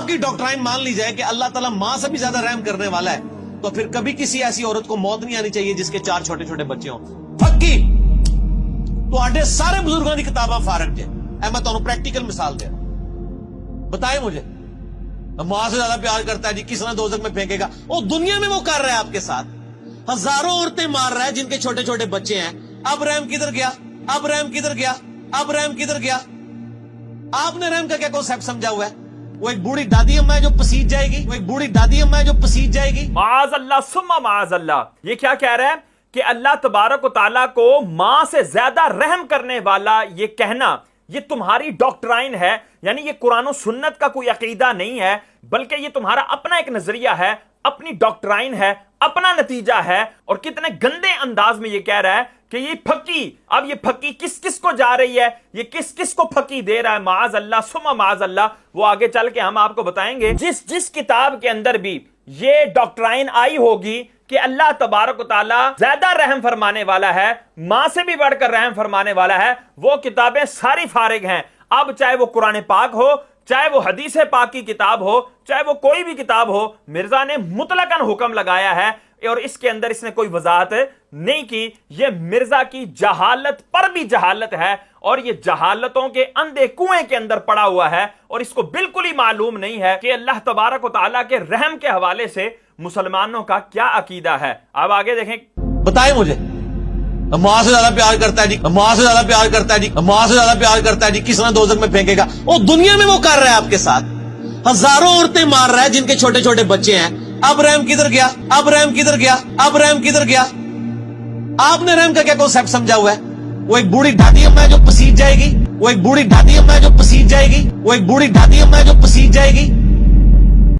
آپ کی ڈاکٹرائن مان لی جائے کہ اللہ تعالیٰ ماں سے بھی زیادہ رحم کرنے والا ہے تو پھر کبھی کسی ایسی عورت کو موت نہیں آنی چاہیے جس کے 4 چھوٹے چھوٹے بچے ہوں. پھکی تو سارے بزرگوں کی کتاباں فارغ جے میں تمہیں پریکٹیکل مثال دے بتائے مجھے ماں سے زیادہ پیار کرتا ہے جی کس طرح دوزخ میں پھینکے گا. وہ دنیا میں وہ کر رہا ہے آپ کے ساتھ ہزاروں عورتیں مار رہا ہے جن کے چھوٹے چھوٹے بچے ہیں. اب رحم کدھر گیا اب رحم کدھر گیا اب رحم کدھر گیا. آپ نے رحم کا کیا کانسیپٹ سمجھا ہوا ہے؟ وہ ایک بوڑھی دادی اماں ہے جو پسیج جائے گی وہ ایک بوڑھی دادی اماں ہے جو پسیج جائے گی. معاذ اللہ ثم معاذ اللہ. یہ کیا کہہ رہا ہے کہ اللہ تبارک و تعالیٰ کو ماں سے زیادہ رحم کرنے والا یہ کہنا یہ تمہاری ڈاکٹرائن ہے. یعنی یہ قرآن و سنت کا کوئی عقیدہ نہیں ہے بلکہ یہ تمہارا اپنا ایک نظریہ ہے, اپنی ڈاکٹرائن ہے, اپنا نتیجہ ہے. اور کتنے گندے انداز میں یہ کہہ رہا ہے کہ یہ پھکی, اب یہ پھکی کس کس کو جا رہی ہے, یہ کس کس کو پھکی دے رہا ہے. معاذ اللہ ثم معاذ اللہ. وہ آگے چل کے ہم آپ کو بتائیں گے جس کتاب کے اندر بھی یہ ڈاکٹرائن آئی ہوگی کہ اللہ تبارک و تعالی زیادہ رحم فرمانے والا ہے, ماں سے بھی بڑھ کر رحم فرمانے والا ہے, وہ کتابیں ساری فارغ ہیں. اب چاہے وہ قرآن پاک ہو, چاہے وہ حدیث پاک کی کتاب ہو, چاہے وہ کوئی بھی کتاب ہو, مرزا نے مطلقاً حکم لگایا ہے اور اس کے اندر اس نے کوئی وضاحت نہیں کی. یہ مرزا کی جہالت پر بھی جہالت ہے اور یہ جہالتوں کے اندھے کنویں کے اندر پڑا ہوا ہے اور اس کو بالکل ہی معلوم نہیں ہے کہ اللہ تبارک و تعالیٰ کے رحم کے حوالے سے مسلمانوں کا کیا عقیدہ ہے. اب آگے دیکھیں. بتائیں مجھے ماں سے زیادہ پیار کرتا ہے جی ماں سے زیادہ پیار کرتا ہے جی ماں سے زیادہ پیار کرتا ہے جی کس طرح دوزخ میں پھینکے گا. وہ دنیا میں وہ کر رہا ہے آپ کے ساتھ ہزاروں عورتیں مار رہا ہے جن کے چھوٹے چھوٹے بچے ہیں. اب رحم کدھر گیا اب رحم کدھر گیا اب رحم کدھر گیا. آپ نے رحم کا کیا کانسیپٹ سمجھا ہوا ہے؟ وہ ایک بوڑھی دادی اماں ہے جو پسیج جائے گی وہ ایک بوڑھی دادی اماں ہے جو پسیج جائے گی وہ ایک بوڑھی دادی اماں ہے جو پسیج جائے گی.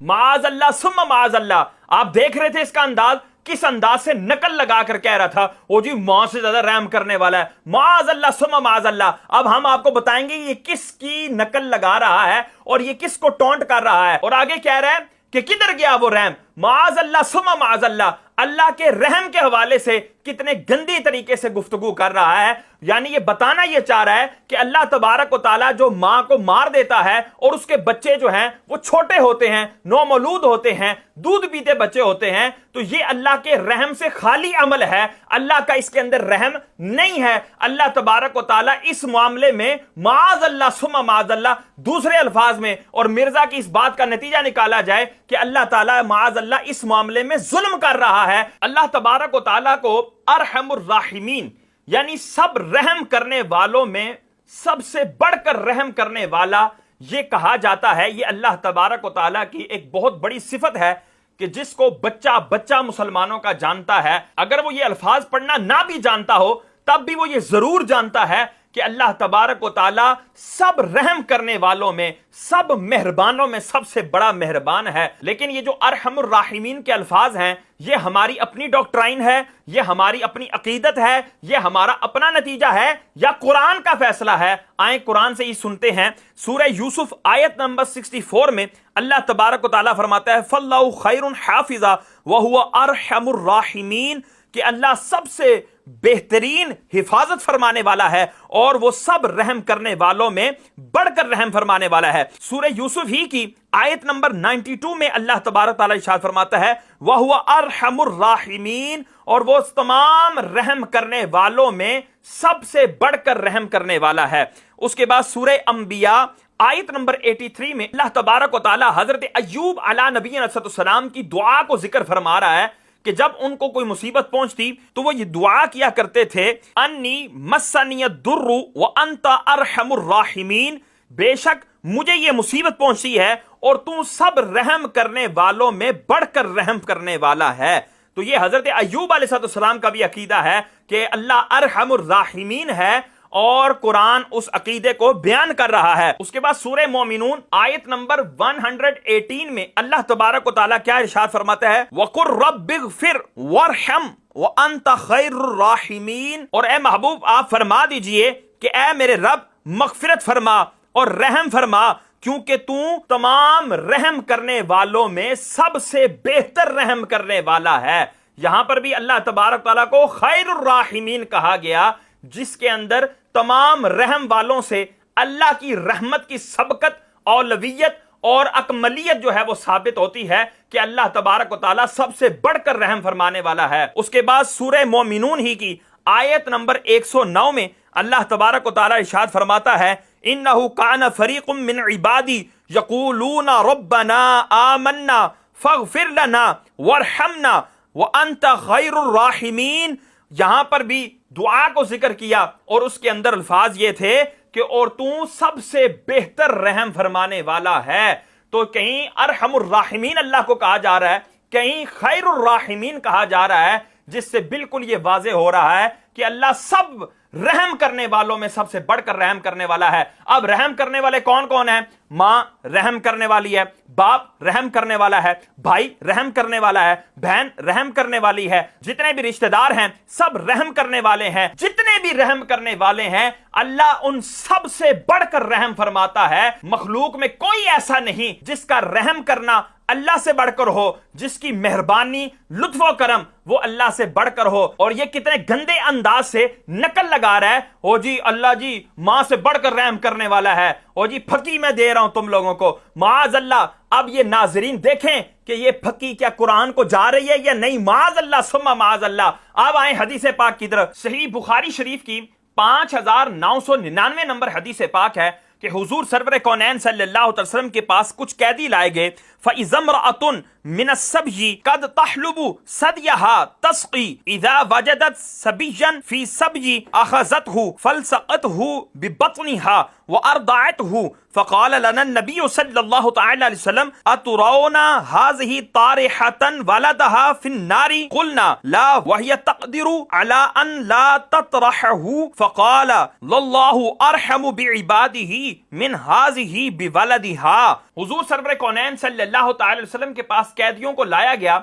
معاذ اللہ ثم معاذ اللہ. آپ دیکھ رہے تھے اس کا انداز کس انداز سے نقل لگا کر کہہ رہا تھا وہ جی ماں سے زیادہ رحم کرنے والا ہے. معاذ اللہ ثم معاذ اللہ. اب ہم آپ کو بتائیں گے یہ کس کی نقل لگا رہا ہے اور یہ کس کو ٹونٹ کر رہا ہے. اور آگے کہہ رہا ہے کہ کدھر گیا وہ رحم. معاذ اللہ ثم معاذ اللہ. اللہ کے رحم کے حوالے سے کتنے گندی طریقے سے گفتگو کر رہا ہے. یعنی یہ بتانا یہ چاہ رہا ہے کہ اللہ تبارک و تعالیٰ جو ماں کو مار دیتا ہے اور اس کے بچے جو ہیں وہ چھوٹے ہوتے ہیں, نومولود ہوتے ہیں, دودھ پیتے بچے ہوتے ہیں, تو یہ اللہ کے رحم سے خالی عمل ہے, اللہ کا اس کے اندر رحم نہیں ہے. اللہ تبارک و تعالیٰ اس معاملے میں معاذ اللہ ثم معاذ اللہ دوسرے الفاظ میں, اور مرزا کی اس بات کا نتیجہ نکالا جائے کہ اللہ تعالیٰ معاذ اللہ اس معاملے میں ظلم کر رہا ہے. اللہ تبارک و تعالیٰ کو ارحم الراحمین یعنی سب رحم کرنے والوں میں سب سے بڑھ کر رحم کرنے والا یہ کہا جاتا ہے. یہ اللہ تبارک و تعالیٰ کی ایک بہت بڑی صفت ہے کہ جس کو بچہ بچہ مسلمانوں کا جانتا ہے. اگر وہ یہ الفاظ پڑھنا نہ بھی جانتا ہو تب بھی وہ یہ ضرور جانتا ہے کہ اللہ تبارک و تعالیٰ سب رحم کرنے والوں میں سب مہربانوں میں سب سے بڑا مہربان ہے. لیکن یہ جو ارحم الراحمین کے الفاظ ہیں یہ ہماری اپنی ڈاکٹرائن ہے, یہ ہماری اپنی عقیدت ہے, یہ ہمارا اپنا نتیجہ ہے یا قرآن کا فیصلہ ہے؟ آئیں قرآن سے ہی سنتے ہیں. سورہ یوسف آیت نمبر 64 میں اللہ تبارک و تعالیٰ فرماتا ہے فَاللَّهُ خَيْرٌ حَافِظًا وَهُوَ أَرْحَمُ الرَّاحِمِينَ کہ اللہ سب سے بہترین حفاظت فرمانے والا ہے اور وہ سب رحم کرنے والوں میں بڑھ کر رحم فرمانے والا ہے. سورہ یوسف ہی کی آیت نمبر 92 میں اللہ تبارک تعالیٰ ارشاد فرماتا ہے وَهُوَ أَرْحَمُ الرَّاحِمِينَ اور وہ تمام رحم کرنے والوں میں سب سے بڑھ کر رحم کرنے والا ہے. اس کے بعد سورہ انبیاء آیت نمبر 83 میں اللہ تبارک و تعالیٰ حضرت ایوب علیہ نبی علیہ السلام کی دعا کو ذکر فرما رہا ہے کہ جب ان کو کوئی مصیبت پہنچتی تو وہ یہ دعا کیا کرتے تھے انی مسنی الضر وانت ارحم الراحمین بے شک مجھے یہ مصیبت پہنچی ہے اور تو سب رحم کرنے والوں میں بڑھ کر رحم کرنے والا ہے. تو یہ حضرت ایوب علیہ السلام کا بھی عقیدہ ہے کہ اللہ ارحم الراحمین ہے اور قرآن اس عقیدے کو بیان کر رہا ہے. اس کے بعد سورہ مومنون آیت نمبر 118 میں اللہ تبارک و تعالیٰ کیا ارشاد فرماتا ہے وَقُلْ رَبِّ اغْفِرْ وَارْحَمْ وَأَنْتَ خَيْرُ الرَّاحِمِينَ اور اے محبوب آپ فرما دیجئے کہ اے میرے رب مغفرت فرما اور رحم فرما کیونکہ تو تمام رحم کرنے والوں میں سب سے بہتر رحم کرنے والا ہے. یہاں پر بھی اللہ تبارک تعالیٰ کو خیر الراحمین کہا گیا جس کے اندر تمام رحم والوں سے اللہ کی رحمت کی سبقت اولویت اور اکملیت جو ہے وہ ثابت ہوتی ہے کہ اللہ تبارک و تعالیٰ سب سے بڑھ کر رحم فرمانے والا ہے۔ اس کے بعد سورہ مومنون ہی کی آیت نمبر 109 میں اللہ تبارک و تعالیٰ ارشاد فرماتا ہے انہ کان فریق من عبادی یقولون ربنا آمنا فاغفر لنا وارحمنا وانت خیر الراحمین۔ یہاں پر بھی دعا کو ذکر کیا اور اس کے اندر الفاظ یہ تھے کہ اور تو سب سے بہتر رحم فرمانے والا ہے۔ تو کہیں ارحم الراحمین اللہ کو کہا جا رہا ہے، کہیں خیر الراحمین کہا جا رہا ہے، جس سے بالکل یہ واضح ہو رہا ہے کہ اللہ سب رحم کرنے والوں میں سب سے بڑھ کر رحم کرنے والا ہے۔ اب رحم کرنے والے کون کون ہیں؟ ماں رحم کرنے والی ہے، باپ رحم کرنے والا ہے، بھائی رحم کرنے والا ہے، بہن رحم کرنے والی ہے، جتنے بھی رشتہ دار ہیں سب رحم کرنے والے ہیں۔ جتنے بھی رحم کرنے والے ہیں اللہ ان سب سے بڑھ کر رحم فرماتا ہے۔ مخلوق میں کوئی ایسا نہیں جس کا رحم کرنا اللہ سے بڑھ کر ہو، جس کی مہربانی لطف و کرم وہ اللہ سے بڑھ کر ہو۔ اور یہ کتنے گندے انداز سے نقل لگا رہا ہے، او جی اللہ جی ماں سے بڑھ کر رحم کرنے والا ہے، او جی پھکی میں دے رہا ہوں تم لوگوں کو، معاذ اللہ۔ اب یہ ناظرین دیکھیں کہ یہ پھکی کیا قرآن کو جا رہی ہے یا نہیں، معاذ اللہ ثم معاذ اللہ۔ اب آئیں حدیث پاک کی طرف۔ صحیح بخاری شریف کی 5999 نمبر حدیث پاک ہے کہ حضور سرور کونین صلی اللہ علیہ وسلم کے پاس کچھ قیدی لائے گئے۔ فَإِذَا امْرَأَةٌ مِنَ السَّبْيِ قَدْ تَحْلُبُ ثَدْيَهَا تَسْقِي إِذَا وَجَدَتْ سَبِيًّا فِي السَّبْيِ أَخَذَتْهُ فَالْسَقَتْهُ بِبَطْنِهَا وَأَرْضَعَتْهُ فقال لنا النبي صلی اللہ تعالی علیہ وسلم اترون هذه طارحة ولدها في النار قلنا لا وهي تقدر على ان لا تطرحه فقال لله ارحم بعباده من هذه بولدها۔ حضور سرور کونین صلی اللہ تعالی علیہ وسلم کے پاس قیدیوں کو لایا گیا،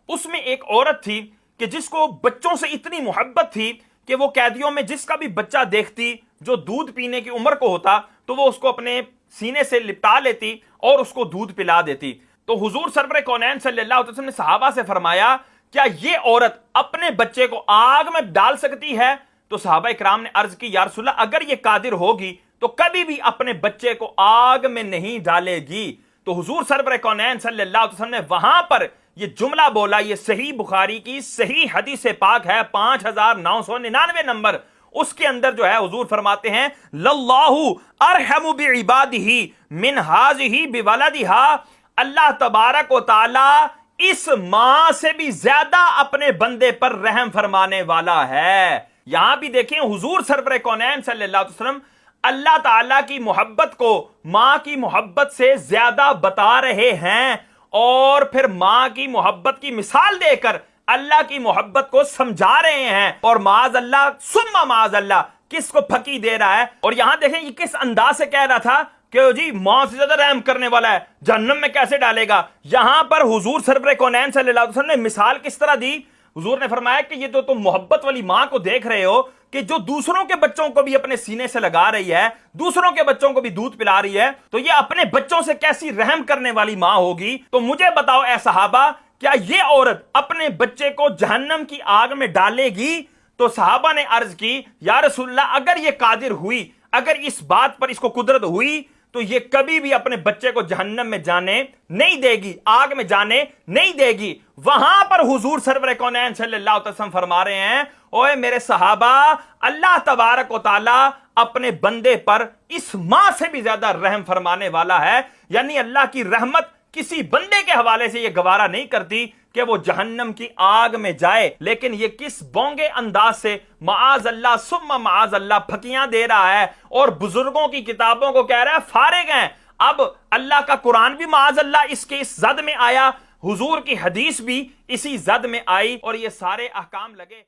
اس میں ایک عورت تھی کہ جس کو بچوں سے اتنی محبت تھی کہ وہ قیدیوں میں جس کا بھی بچہ دیکھتی جو دودھ پینے کی عمر کو ہوتا تو وہ اس کو اپنے سینے سے لپٹا لیتی اور اس کو دودھ پلا دیتی۔ تو حضور سرور کونین صلی اللہ علیہ وسلم نے صحابہ سے فرمایا کیا یہ عورت اپنے بچے کو آگ میں ڈال سکتی ہے؟ تو صحابہ اکرام نے عرض کی یا رسول اللہ اگر یہ قادر ہوگی تو کبھی بھی اپنے بچے کو آگ میں نہیں ڈالے گی۔ تو حضور سرور کونین صلی اللہ علیہ وسلم نے وہاں پر یہ جملہ بولا، یہ صحیح بخاری کی صحیح حدیث پاک ہے 5999 نمبر، اس کے اندر جو ہے حضور فرماتے ہیں للہ ارحم بعبادہ من ہذہ بولدہا، اللہ تبارک و تعالی اس ماں سے بھی زیادہ اپنے بندے پر رحم فرمانے والا ہے۔ یہاں بھی دیکھیں حضور سرور کونین صلی اللہ علیہ وسلم اللہ تعالیٰ کی محبت کو ماں کی محبت سے زیادہ بتا رہے ہیں، اور پھر ماں کی محبت کی مثال دے کر اللہ کی محبت کو سمجھا رہے ہیں، اور معاذ اللہ ثم معاذ اللہ کس کو پھکی دے رہا ہے۔ اور یہاں دیکھیں یہ کس انداز سے کہہ رہا تھا کہ جی ماں سے زیادہ رحم کرنے والا ہے، جہنم میں کیسے ڈالے گا۔ یہاں پر حضور سرور کونین صلی اللہ علیہ وسلم نے مثال کس طرح دی؟ حضور نے فرمایا کہ یہ تو تم محبت والی ماں کو دیکھ رہے ہو کہ جو دوسروں کے بچوں کو بھی اپنے سینے سے لگا رہی ہے، دوسروں کے بچوں کو بھی دودھ پلا رہی ہے، تو یہ اپنے بچوں سے کیسی رحم کرنے والی ماں ہوگی۔ تو مجھے بتاؤ اے صحابہ کیا یہ عورت اپنے بچے کو جہنم کی آگ میں ڈالے گی؟ تو صحابہ نے عرض کی یا رسول اللہ اگر یہ قادر ہوئی، اگر اس بات پر اس کو قدرت ہوئی تو یہ کبھی بھی اپنے بچے کو جہنم میں جانے نہیں دے گی، آگ میں جانے نہیں دے گی۔ وہاں پر حضور سرور کونین صلی اللہ علیہ وسلم فرما رہے ہیں اوے میرے صحابہ اللہ تبارک و تعالی اپنے بندے پر اس ماں سے بھی زیادہ رحم فرمانے والا ہے، یعنی اللہ کی رحمت کسی بندے کے حوالے سے یہ گوارا نہیں کرتی کہ وہ جہنم کی آگ میں جائے، لیکن یہ کس بونگے انداز سے معاذ اللہ ثم معاذ اللہ پھکیاں دے رہا ہے اور بزرگوں کی کتابوں کو کہہ رہا ہے فارغ ہیں۔ اب اللہ کا قرآن بھی معاذ اللہ اس کے اس زد میں آیا، حضور کی حدیث بھی اسی زد میں آئی، اور یہ سارے احکام لگے۔